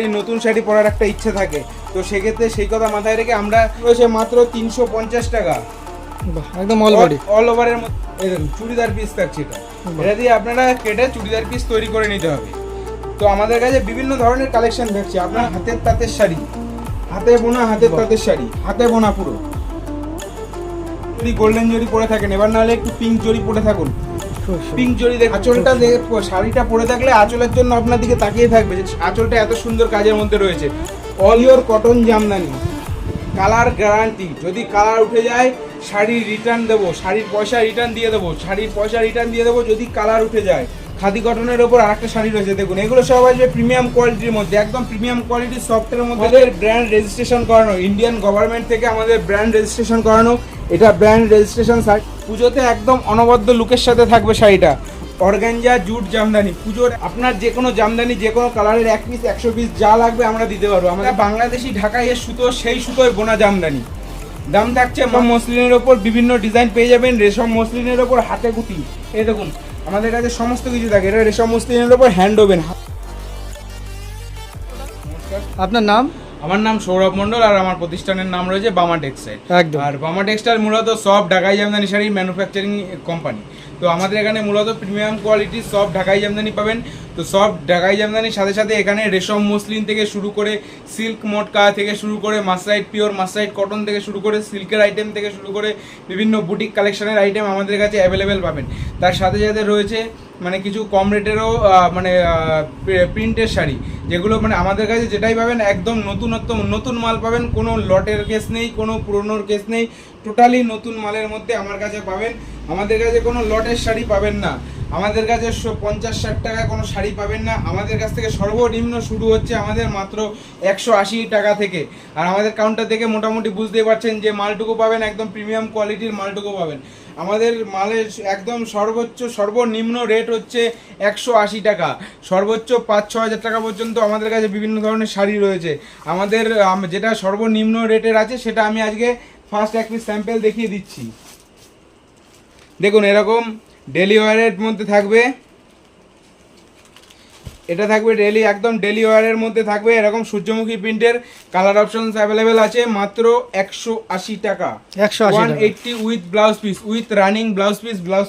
এই নতুন শাড়ি পরার একটা ইচ্ছে থাকে, তো সেক্ষেত্রে সেই কথা মাথায় রেখে আমরা রয়েছে মাত্র 350 টাকা একদম অল বডি অল ওভারের মধ্যে। এই দেখুন চুড়িদার পিস থাকছে, এটা দিয়ে আপনারা কেটে চুড়িদার পিস তৈরি করে নিতে হবে। তো আমাদের কাছে বিভিন্ন ধরনের কালেকশন থাকছে। আপনার হাতের তাঁতের শাড়ি, হাতে বোনা হাতের তাঁতের শাড়ি, হাতে বোনা পুরো যদি গোল্ডেন জরি পরে থাকেন, এবার নাহলে একটু পিঙ্ক জরি পরে থাকুন। পিঙ্ক জরি দেখে আঁচলটা শাড়িটা পরে থাকলে আঁচলের জন্য আপনার দিকে তাকিয়ে থাকবে যে আঁচলটা এত সুন্দর কাজের মধ্যে রয়েছে। All your cotton jamdani, colour guarantee. যদি কালার উঠে যায় শাড়ি রিটার্ন দেবো, শাড়ির পয়সা রিটার্ন দিয়ে দেবো, শাড়ির পয়সা রিটার্ন দিয়ে দেবো যদি কালার উঠে যায়। খাদি কটনের ওপর আরেকটা শাড়ি রয়েছে দেখুন, এগুলো সব আসবে প্রিমিয়াম কোয়ালিটির মধ্যে, একদম প্রিমিয়াম কোয়ালিটির সফটের মধ্যে। আমাদের ব্র্যান্ড রেজিস্ট্রেশন করানো, ইন্ডিয়ান গভর্নমেন্ট থেকে আমাদের ব্র্যান্ড রেজিস্ট্রেশন করানো। এটা ব্র্যান্ড রেজিস্ট্রেশন শাড়ি, পুজোতে একদম অনবদ্য লুকের সাথে থাকবে শাড়িটা। অর্গানজা জুট জামদানি, পুজোর আপনার যে কোনো জামদানি যে কোনো কালারের 1 পিস 100 পিস যা লাগবে আমরা দিতে পারবো। আমরা বাংলাদেশি ঢাকায় সুতো, সেই সুতোয় বোনা জামদানি। দাম থাকছে মসলিনের ওপর বিভিন্ন ডিজাইন পেয়ে যাবেন, রেশম মসলিনের ওপর হাতে গুটি। এই দেখুন আমাদের কাছে সমস্ত কিছু থাকে। এটা রেশম মসলিনের ওপর হ্যান্ড ওভেন। আপনার নাম? আমার নাম সৌরভ মণ্ডল, আর আমার প্রতিষ্ঠানের নাম রয়েছে বামা টেক্সটাইল। একদম। আর বামা টেক্সটাইল মূলত সব ঢাকাই জামদানি শাড়ি ম্যানুফ্যাকচারিং কোম্পানি। তো আমাদের এখানে মূলত প্রিমিয়াম কোয়ালিটির সব ঢাকাই জামদানি পাবেন। তো সব ঢাকাই জামদানির সাথে সাথে এখানে রেশম মসলিন থেকে শুরু করে সিল্ক মটকা থেকে শুরু করে মাসরাইট পিওর মাসরাইট কটন থেকে শুরু করে সিল্কের আইটেম থেকে শুরু করে বিভিন্ন বুটিক কালেকশনের আইটেম আমাদের কাছে অ্যাভেলেবেল পাবেন। তার সাথে সাথে রয়েছে মানে কিছু কম রেটেরও মানে প্রিন্টের শাড়ি, যেগুলো মানে আমাদের কাছে যেটাই পাবেন একদম নতুন মাল পাবেন। কোনো লটের কেস নেই, কোনো পুরনোর কেস নেই, টোটালি নতুন মালের মধ্যে আমার কাছে পাবেন। আমাদের কাছে কোনো লটের শাড়ি পাবেন না, আমাদের কাছে 50-60 টাকায় কোনো শাড়ি পাবেন না। আমাদের কাছ থেকে সর্বনিম্ন শুরু হচ্ছে আমাদের মাত্র 180 টাকা থেকে। আর আমাদের কাউন্টার থেকে মোটামুটি বুঝতেই পারছেন যে মালটুকু পাবেন একদম প্রিমিয়াম কোয়ালিটির মালটুকু পাবেন। আমাদের মালের একদম সর্বনিম্ন রেট হচ্ছে 180 টাকা, সর্বোচ্চ 5-6 হাজার টাকা পর্যন্ত আমাদের কাছে বিভিন্ন ধরনের শাড়ি রয়েছে। আমাদের যেটা সর্বনিম্ন রেটের আছে সেটা আমি আজকে ফার্স্ট এক পিস স্যাম্পল দেখিয়ে দিচ্ছি। দেখুন এরকম ডেলি ওয়ারের মধ্যে থাকবে, এটা থাকবে ডেলি, একদম ডেলি ওয়ারের মধ্যে থাকবে। এরকম সূর্যমুখী প্রিন্টের কালার অপশনস অ্যাভেলেবেল আছে মাত্র 180 টাকা। 180 with blouse piece, with running blouse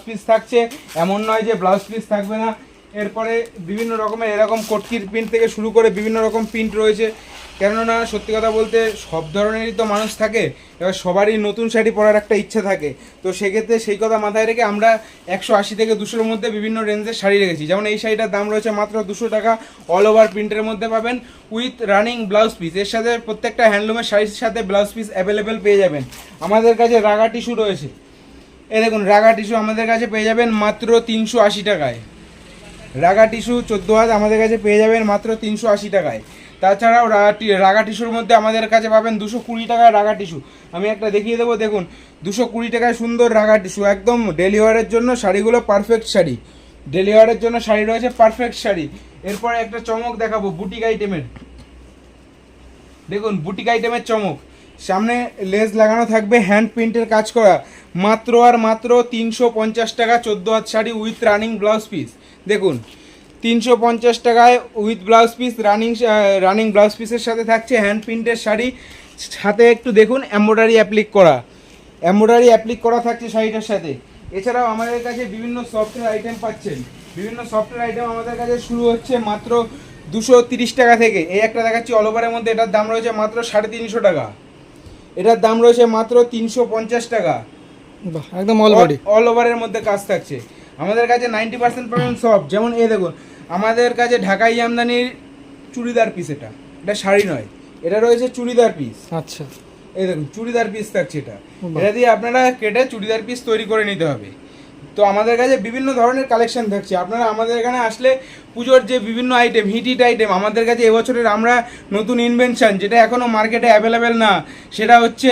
piece থাকছে, এমন নয় যে ব্লাউজ পিস থাকবে না। এরপরে বিভিন্ন রকমের এরকম কটকির প্রিন্ট থেকে শুরু করে বিভিন্ন রকম প্রিন্ট রয়েছে। কেননা সত্যি কথা বলতে সব ধরনেরই তো মানুষ থাকে, এবার সবারই নতুন শাড়ি পরার একটা ইচ্ছে থাকে। তো সেক্ষেত্রে সেই কথা মাথায় রেখে আমরা 180 থেকে 200-র মধ্যে বিভিন্ন রেঞ্জের শাড়ি রেখেছি। যেমন এই শাড়িটার দাম রয়েছে মাত্র 200 টাকা, অল ওভার প্রিন্টের মধ্যে পাবেন উইথ রানিং ব্লাউজ পিস। এর সাথে প্রত্যেকটা হ্যান্ডলুমের শাড়ির সাথে ব্লাউজ পিস অ্যাভেলেবেল পেয়ে যাবেন। আমাদের কাছে রাগা টিস্যু রয়েছে, এই দেখুন রাগা টিস্যু আমাদের কাছে পেয়ে যাবেন মাত্র 380 টাকায়। রাগা টিস্যু 14 হাত আমাদের কাছে পেয়ে যাবেন মাত্র 380 টাকায়। তাছাড়াও রাগা টিস্যুর মধ্যে আমাদের কাছে পাবেন 220 টাকায় রাগা টিস্যু। আমি একটা দেখিয়ে দেবো, দেখুন 220 টাকায় সুন্দর রাগা টিস্যু, একদম ডেলি ওয়ারের জন্য শাড়িগুলো পারফেক্ট শাড়ি। ডেলি ওয়ারের জন্য শাড়ি রয়েছে পারফেক্ট শাড়ি। এরপরে একটা চমক দেখাবো বুটিক আইটেমের, দেখুন বুটিক আইটেমের চমক। সামনে লেস লাগানো থাকবে, হ্যান্ড প্রিন্টের কাজ করা, মাত্র আর মাত্র 350 টাকা 14 হাত sari with running blouse piece. দেখুন 350 টাকায় with blouse piece, running blouse পিসের সাথে থাকছে হ্যান্ড প্রিন্টের শাড়ি, সাথে একটু দেখুন এমব্রয়ডারি অ্যাপ্লিক করা থাকছে শাড়িটার সাথে। এছাড়াও আমাদের কাছে বিভিন্ন সফটওয়্যার আইটেম পাচ্ছেন। বিভিন্ন সফটওয়্যার আইটেম আমাদের কাছে শুরু হচ্ছে মাত্র 230 টাকা থেকে। এই একটা দেখাচ্ছি অল ওভারের মধ্যে, এটার দাম রয়েছে মাত্র 350 টাকা। এটার দাম রয়েছে মাত্র 350 টাকা, একদম অল ওভারের মধ্যে কাজ থাকছে। আমাদের কাছে 90% পাবেন সব। যেমন এই দেখুন আমাদের কাছে ঢাকাই জামদানির চুড়িদার পিস, এটা শাড়ি নয়, এটা রয়েছে চুড়িদার পিস। আচ্ছা, এই দেখুন চুড়িদার পিস থাকছে, এটা দিয়ে আপনারা কেটে চুড়িদার পিস তৈরি করে নিতে হবে। তো আমাদের কাছে বিভিন্ন ধরনের কালেকশন থাকছে। আপনারা আমাদের এখানে আসলে পুজোর যে বিভিন্ন আইটেম হিট আইটেম আমাদের কাছে এবছরের আমরা নতুন ইনভেনশন, যেটা এখনও মার্কেটে অ্যাভেলেবেল না, সেটা হচ্ছে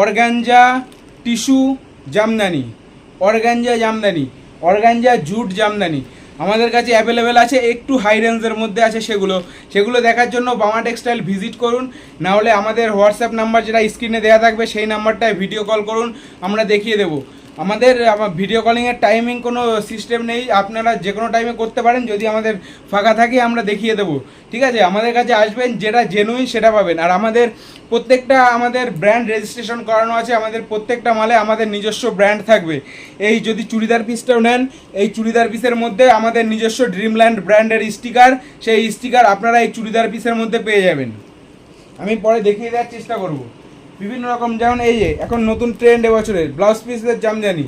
organza tissue Jamdani, organza jute Jamdani আমাদের কাছে অ্যাভেলেবেল আছে। একটু হাই রেঞ্জের মধ্যে আছে, সেগুলো দেখার জন্য বামা টেক্সটাইল ভিজিট করুন, না হলে আমাদের হোয়াটসঅ্যাপ নাম্বার যেটা স্ক্রিনে দেওয়া থাকবে সেই নাম্বারটায় ভিডিও কল করুন, আমরা দেখিয়ে দেবো। আমাদের ভিডিও কলিংয়ের টাইমিং কোনো সিস্টেম নেই, আপনারা যে কোনো টাইমে করতে পারেন, যদি আমাদের ফাঁকা থাকে আমরা দেখিয়ে দেবো, ঠিক আছে। আমাদের কাছে আসবেন, যেটা জেনুইন সেটা পাবেন। আর আমাদের ব্র্যান্ড রেজিস্ট্রেশন করানো আছে, আমাদের প্রত্যেকটা মালে আমাদের নিজস্ব ব্র্যান্ড থাকবে। এই যদি চুড়িদার পিসটাও নেন, এই চুড়িদার পিসের মধ্যে আমাদের নিজস্ব ড্রিমল্যান্ড ব্র্যান্ডের স্টিকার, সেই স্টিকার আপনারা এই চুড়িদার পিসের মধ্যে পেয়ে যাবেন। আমি পরে দেখিয়ে দেওয়ার চেষ্টা করব। বিভিন্ন রকম, যেমন এই যে এখন নতুন ট্রেন্ড এবছরের ব্লাউজ পিসের জামদানি।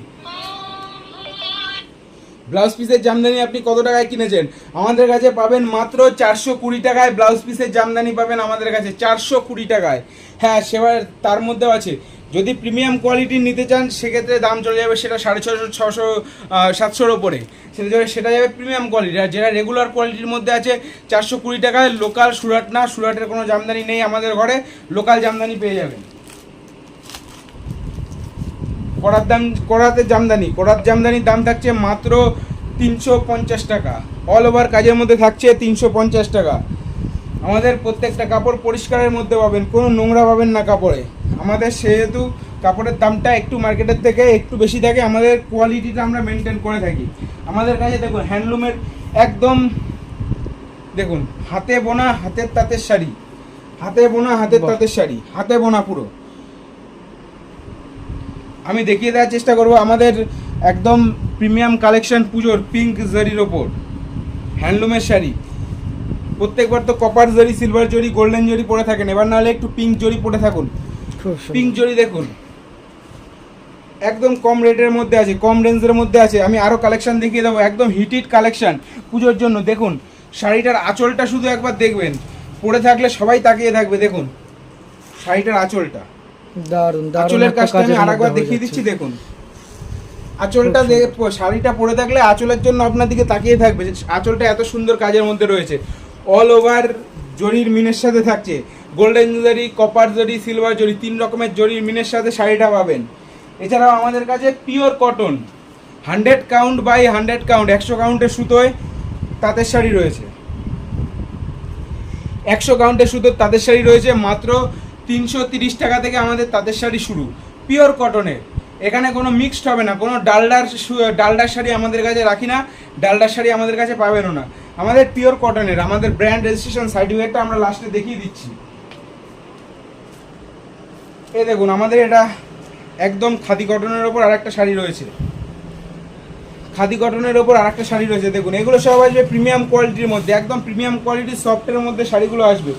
ব্লাউজ পিসের জামদানি আপনি কত টাকায় কিনেছেন? আমাদের কাছে পাবেন মাত্র 420 টাকায় ব্লাউজ পিসের জামদানি পাবেন আমাদের কাছে 420 টাকায়। হ্যাঁ, সেবার তার মধ্যেও আছে, যদি প্রিমিয়াম কোয়ালিটির নিতে চান সেক্ষেত্রে দাম চলে যাবে সেটা 650, 600, 700-র ওপরে, সেটা যাবে প্রিমিয়াম কোয়ালিটি। আর যেটা রেগুলার কোয়ালিটির মধ্যে আছে 420 টাকায়। লোকাল সুরাট না, সুরাটের কোনো জামদানি নেই আমাদের ঘরে, লোকাল জামদানি পেয়ে যাবেন। করাতের জামদানির দাম থাকছে মাত্র 350 টাকা। অল ওভার কাজের মধ্যে থাকছে 350 টাকা। আমাদের প্রত্যেকটা কাপড় পরিষ্কারের মধ্যে পাবেন, কোনো নোংরা পাবেন না কাপড়ে। আমাদের সেহেতু কাপড়ের দামটা একটু মার্কেটের থেকে একটু বেশি থাকে, আমাদের কোয়ালিটিটা আমরা মেনটেন করে থাকি। আমাদের কাছে দেখুন হ্যান্ডলুমের একদম, দেখুন হাতে বোনা হাতের তাঁতের শাড়ি, হাতে বোনা হাতের তাঁতের শাড়ি, হাতে বোনা পুরো। আমি দেখিয়ে দেওয়ার চেষ্টা করব আমাদের একদম প্রিমিয়াম কালেকশন পুজোর পিঙ্ক জরির ওপর হ্যান্ডলুমের শাড়ি। প্রত্যেকবার তো কপার জরি, সিলভার জরি, গোল্ডেন জরি পরে থাকেন, এবার নাহলে একটু পিঙ্ক জরি পরে থাকুন। পিঙ্ক জরি দেখুন একদম কম রেটের মধ্যে আছে, কম রেঞ্জের মধ্যে আছে। আমি আরও কালেকশন দেখিয়ে দেবো, একদম হিট কালেকশন পুজোর জন্য। দেখুন শাড়িটার আঁচলটা শুধু একবার দেখবেন, পরে থাকলে সবাই তাকিয়ে থাকবে। দেখুন শাড়িটার আঁচলটা, দারুন দারুন আঁচলের কাজটা আমি আরেকবার দেখিয়ে দিচ্ছি। দেখুন আঁচলটা, শাড়িটা পরে থাকলে আঁচলের জন্য আপনার দিকে তাকিয়ে থাকবে। আঁচলটা এত সুন্দর কাজের মধ্যে রয়েছে, অল ওভার জরির মিনের সাথে থাকছে, গোল্ডেন জরি, কপার জরি, সিলভার জরি, 3 রকমের জরির মিনের সাথে শাড়িটা পাবেন। এছাড়াও আমাদের কাছে pure cotton 100 count by 100 count 100 কাউন্টের সুতোয় তাঁতের শাড়ি রয়েছে, 100 কাউন্টের সুতোর তাঁতের শাড়ি রয়েছে মাত্র 330 টাকা থেকে আমাদের তাঁতের শাড়ি শুরু, পিওর কটনের। এখানে কোনো মিক্সড হবে না, কোনো ডালডার শাড়ি আমাদের কাছে রাখি না, ডালডার শাড়ি আমাদের কাছে পাবেনও না। আমাদের পিওর কটনের, আমাদের ব্র্যান্ড রেজিস্ট্রেশন সার্টিফিকেটটা আমরা লাস্টে দেখিয়ে দিচ্ছি। এই দেখুন আমাদের এটা একদম খাদি কটনের ওপর আরেকটা শাড়ি রয়েছে, খাদি কটনের ওপর আরেকটা শাড়ি রয়েছে। দেখুন এগুলো সব আসবে প্রিমিয়াম কোয়ালিটির মধ্যে, একদম প্রিমিয়াম কোয়ালিটির সফটের মধ্যে শাড়িগুলো আসবে।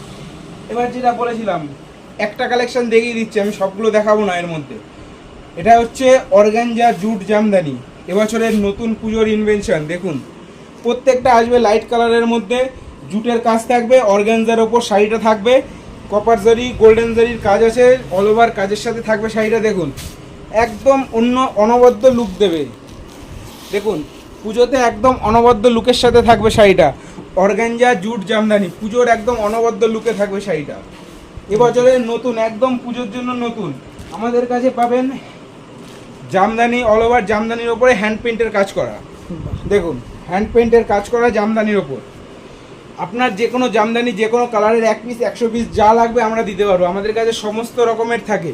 এবার যেটা বলেছিলাম একটা কালেকশন দেখিয়ে দিচ্ছি, আমি সবগুলো দেখাবো না এর মধ্যে। এটা হচ্ছে অর্গানজা জুট জামদানি, এবছরের নতুন পুজোর ইনভেনশন। দেখুন প্রত্যেকটা আসবে লাইট কালারের মধ্যে, জুটের কাজ থাকবে, অর্গানজার ওপর শাড়িটা থাকবে, কপার জরি, গোল্ডেন জরির কাজ আছে, অল ওভার কাজের সাথে থাকবে শাড়িটা। দেখুন একদম অনবদ্য লুক দেবে। দেখুন পুজোতে একদম অনবদ্য লুকের সাথে থাকবে শাড়িটা, অর্গানজা জুট জামদানি, পুজোর একদম অনবদ্য লুকে থাকবে শাড়িটা। এবছরের নতুন, একদম পুজোর জন্য নতুন। আমাদের কাছে পাবেন জামদানি, অল ওভার জামদানির ওপরে হ্যান্ড পেইন্টের কাজ করা। দেখুন হ্যান্ড পেইন্টের কাজ করা জামদানির ওপর। আপনার যে কোনো জামদানি, যে কোনো কালারের 1 পিস 100 পিস যা লাগবে আমরা দিতে পারবো, আমাদের কাছে সমস্ত রকমের থাকে।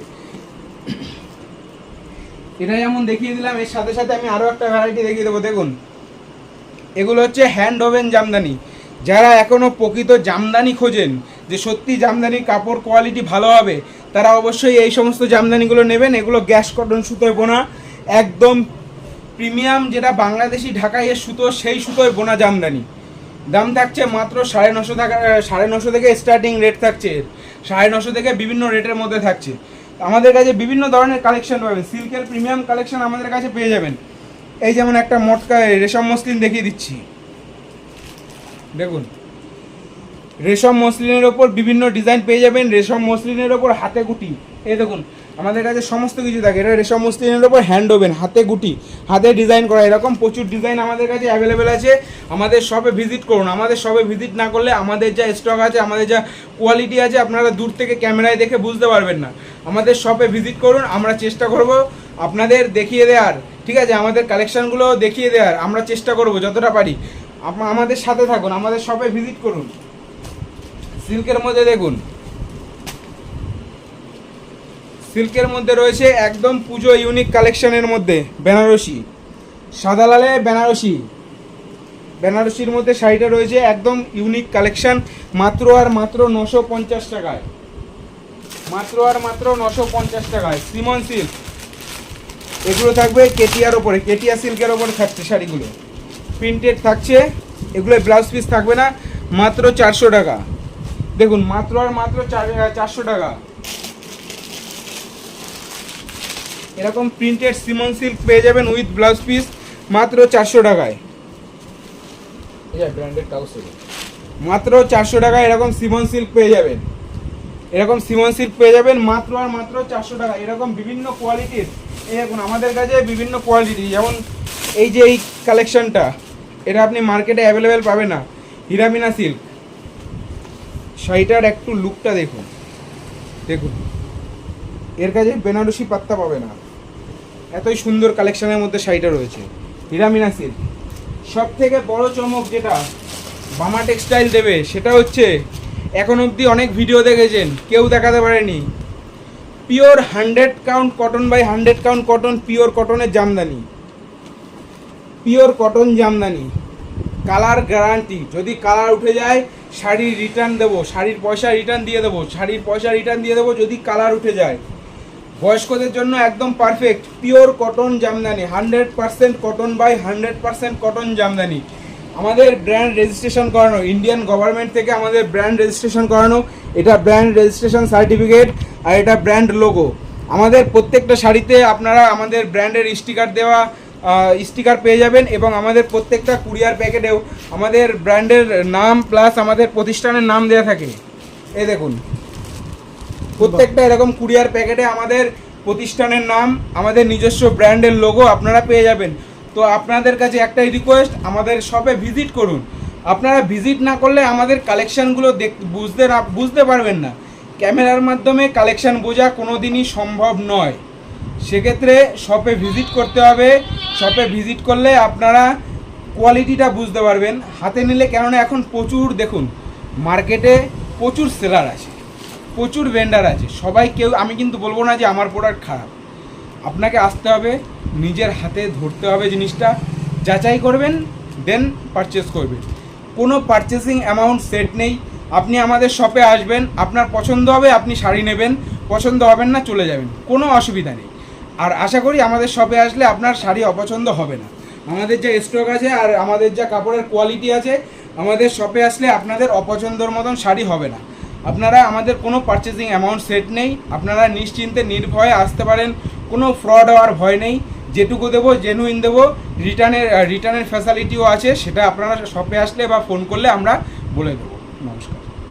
এটা যেমন দেখিয়ে দিলাম, এর সাথে সাথে আমি আরও একটা ভ্যারাইটি দেখিয়ে দেবো। দেখুন এগুলো হচ্ছে হ্যান্ড ওভেন জামদানি। যারা এখনও প্রকৃত জামদানি খোঁজেন, যে সত্যি জামদানি কাপড় কোয়ালিটি ভালো হবে, তারা অবশ্যই এই সমস্ত জামদানিগুলো নেবেন। এগুলো গ্যাস কটন সুতোয় বোনা, একদম প্রিমিয়াম, যেটা বাংলাদেশি ঢাকাইয়ের সুতো, সেই সুতোয় বোনা জামদানি। দাম থাকছে মাত্র 950 টাকা, 950 থেকে স্টার্টিং রেট থাকছে, 950 থেকে বিভিন্ন রেটের মধ্যে থাকছে। আমাদের কাছে বিভিন্ন ধরনের কালেকশন পাবেন, সিল্কের প্রিমিয়াম কালেকশন আমাদের কাছে পেয়ে যাবেন। এই যেমন একটা মটকা রেশম মসলিন দেখিয়ে দিচ্ছি। দেখুন রেশম মসলিনের ওপর বিভিন্ন ডিজাইন পেয়ে যাবেন, রেশম মসলিনের ওপর হাতে গুটি। এই দেখুন আমাদের কাছে সমস্ত কিছু থাকে। এটা রেশম মসলিনের ওপর হ্যান্ড ওভেন, হাতে গুটি, হাতে ডিজাইন করা, এরকম প্রচুর ডিজাইন আমাদের কাছে অ্যাভেলেবেল আছে। আমাদের শপে ভিজিট করুন। আমাদের শপে ভিজিট না করলে আমাদের যা স্টক আছে, আমাদের যা কোয়ালিটি আছে, আপনারা দূর থেকে ক্যামেরায় দেখে বুঝতে পারবেন না। আমাদের শপে ভিজিট করুন, আমরা চেষ্টা করব আপনাদের দেখিয়ে দেওয়ার, ঠিক আছে, আমাদের কালেকশানগুলো দেখিয়ে দেওয়ার আমরা চেষ্টা করব যতটা পারি। আমাদের সাথে থাকুন, আমাদের শপে ভিজিট করুন। সিল্কের মধ্যে দেখুন, সিল্কের মধ্যে রয়েছে একদম পুজো ইউনিক কালেকশনের মধ্যে বেনারসি, সাদা লালে বেনারসি, বেনারসির মধ্যে শাড়িটা রয়েছে একদম ইউনিক কালেকশন, মাত্র আর মাত্র 950 টাকায়, মাত্র আর মাত্র 950 টাকায়। সিমন সিল্ক, এগুলো থাকবে কেটিয়ার ওপরে, কেটিয়া সিল্কের ওপরে থাকছে শাড়িগুলো, প্রিন্টেড থাকছে, এগুলো ব্লাউজ পিস থাকবে না, মাত্র 400 টাকা। দেখুন মাত্র আর মাত্র 400 টাকা। এরকম প্রিন্টেড সিমন সিল্ক পেয়ে যাবেন উইথ ব্লাউজ পিস মাত্র 400 টাকায়, মাত্র 400 টাকায় এরকম সিমন সিল্ক পেয়ে যাবেন, এরকম সিমন সিল্ক পেয়ে যাবেন মাত্র আর মাত্র 400 টাকা। এরকম বিভিন্ন কোয়ালিটির, এই দেখুন আমাদের কাছে বিভিন্ন কোয়ালিটি, যেমন এই যে এই কালেকশনটা, এটা আপনি মার্কেটে অ্যাভেলেবেল পাবেন না, হীরামিনা সিল্ক। শাড়িটার একটু লুকটা দেখুন, দেখুন এর কাছে বেনারসি পাত্তা পাবে না, এতই সুন্দর কালেকশনের মধ্যে শাড়িটা রয়েছে, হীরামিনা সিল্ক। সব থেকে বড় চমক যেটা বামা টেক্সটাইল দেবে সেটা হচ্ছে, এখন অবধি অনেক ভিডিও দেখেছেন, কেউ দেখাতে পারেনি, pure 100 count cotton by 100 count cotton, pure কটনের jamdani, pure cotton jamdani, colour guarantee. যদি কালার উঠে যায় শাড়ি রিটার্ন দেবো, শাড়ির পয়সা রিটার্ন দিয়ে দেবো, শাড়ির পয়সা রিটার্ন দিয়ে দেবো যদি কালার উঠে যায়। বয়স্কদের জন্য একদম perfect pure cotton jamdani, 100% cotton by 100% cotton jamdani. আমাদের ব্র্যান্ড রেজিস্ট্রেশন করানো, ইন্ডিয়ান গভর্নমেন্ট থেকে আমাদের ব্র্যান্ড রেজিস্ট্রেশন করানো, এটা ব্র্যান্ড রেজিস্ট্রেশন সার্টিফিকেট আর এটা ব্র্যান্ড লোগো। আমাদের প্রত্যেকটা শাড়িতে আপনারা আমাদের ব্র্যান্ডের স্টিকার দেওয়া স্টিকার পেয়ে যাবেন, এবং আমাদের প্রত্যেকটা কুরিয়ার প্যাকেটেও আমাদের ব্র্যান্ডের নাম প্লাস আমাদের প্রতিষ্ঠানের নাম দেওয়া থাকে। এই দেখুন প্রত্যেকটা এরকম কুরিয়ার প্যাকেটে আমাদের প্রতিষ্ঠানের নাম, আমাদের নিজস্ব ব্র্যান্ডের লোগো আপনারা পেয়ে যাবেন। তো আপনাদের কাছে একটাই রিকোয়েস্ট, আমাদের শপে ভিজিট করুন। আপনারা ভিজিট না করলে আমাদের কালেকশানগুলো বুঝতে পারবেন না। ক্যামেরার মাধ্যমে কালেকশান বোঝা কোনো দিনই সম্ভব নয়, সেক্ষেত্রে শপে ভিজিট করতে হবে। শপে ভিজিট করলে আপনারা কোয়ালিটিটা বুঝতে পারবেন হাতে নিলে। কেননা এখন প্রচুর দেখুন মার্কেটে প্রচুর সেলার আছে, প্রচুর ভেন্ডার আছে, সবাই কেউ, আমি কিন্তু বলবো না যে আমার প্রোডাক্ট খারাপ। আপনাকে আসতে হবে, নিজের হাতে ধরতে হবে জিনিসটা, যাচাই করবেন, দেন পারচেস করবেন। কোনো পারচেসিং অ্যামাউন্ট সেট নেই। আপনি আমাদের শপে আসবেন, আপনার পছন্দ হবে আপনি শাড়ি নেবেন, পছন্দ হবেন না চলে যাবেন, কোনো অসুবিধা নেই। আর আশা করি আমাদের শপে আসলে আপনার শাড়ি অপছন্দ হবে না। আমাদের যা স্টক আছে আর আমাদের যা কাপড়ের কোয়ালিটি আছে, আমাদের শপে আসলে আপনাদের অপছন্দর মতন শাড়ি হবে না। আপনারা, আমাদের কোনো পারচেসিং অ্যামাউন্ট সেট নেই, আপনারা নিশ্চিন্তে নির্ভয়ে আসতে পারেন, কোনো ফ্রড হওয়ার ভয় নেই। যেটুকু দেবো জেনুইন দেবো, রিটার্নের ফ্যাসিলিটিও আছে, সেটা আপনারা শপে আসলে বা ফোন করলে আমরা বলে দেবো। নমস্কার।